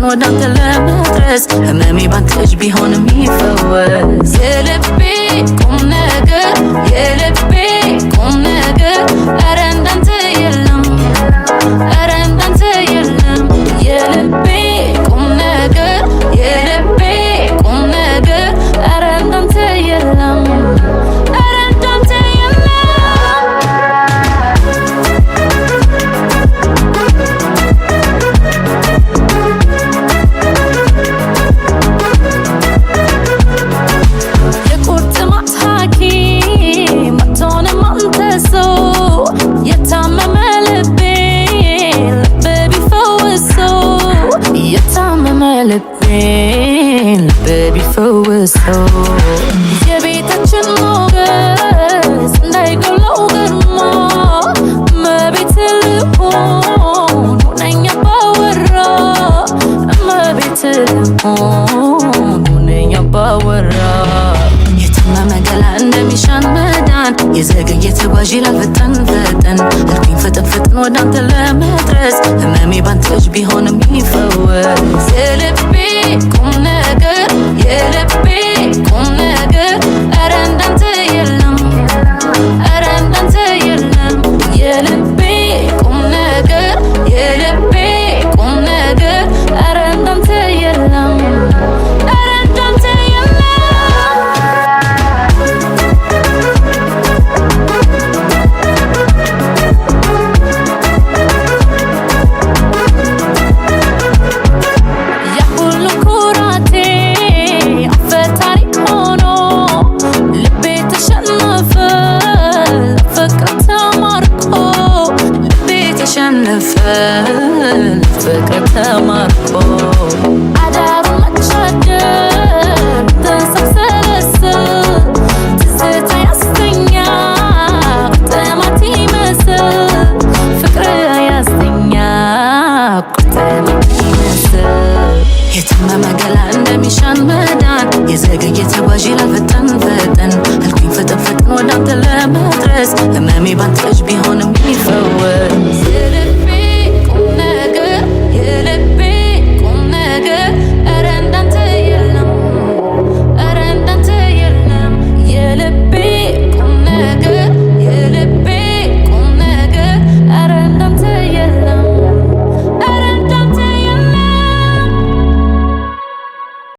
ወዳንተ ለመድረስ ህመሜ ባንተ እጅ ቢሆን የሚፈወስ የልቤ ቁም ነገር የልቤ ቁም ነገር ኧረ እንዳንተ የለም ኧረ እንዳንተ የለም የልቤ ቁም ነገር የልቤ ቁም ነገር ኧረ እንዳንተ የለም ኧረ እንዳንተ የቁርጥማት ሐኪም አትሆንም አንተ ሰው የታመመ ልቤን ልብ ቢፈውሰው የታመመ ልቤን ልብ ቢፈውሰው የቤታችን ሞገስ እንዳይጎለው ግርማ እመቤት ልሆን ሁነኛ ባወራ እመቤት ልሆን ሁነኛ ባወራ የታመመ ገላ እንደሚሻን መዳን የዘገየ ተጓዥ ይላል ፈጠን ፈጠን አልኩኝ ፈጠን ፈጠን ወዳንተ ለመድረስ ህመሜ ባንተ እጅ ቢሆን የሚፈወስ የልቤ ቁም ነገር የልቤ ቁም ነገር ኧረ እንዳንተ የለም ኧረ እንዳንተ የለም የልቤ ቁም ነገር የልቤ ቁም ነገር ኧረ እንዳንተ የለም ኧረ እንዳንተ ፍቅር ተማርኮ አዳሩን መቻደር ተሰብሰለስል ትዝታ ያስተኛ ቁርጥማት ይመስል ፍቅር ያስተኛ ቁርጥማት ይመስል የታመመ ገላ እንደሚሻን መዳን የዘገየ ተጓዥ ይላል ፈጠን ፈጠን አልኩኝ ፈጠን ፈጠን ወዳንተ ለመድረስ ህመሜ ባንተ እጅ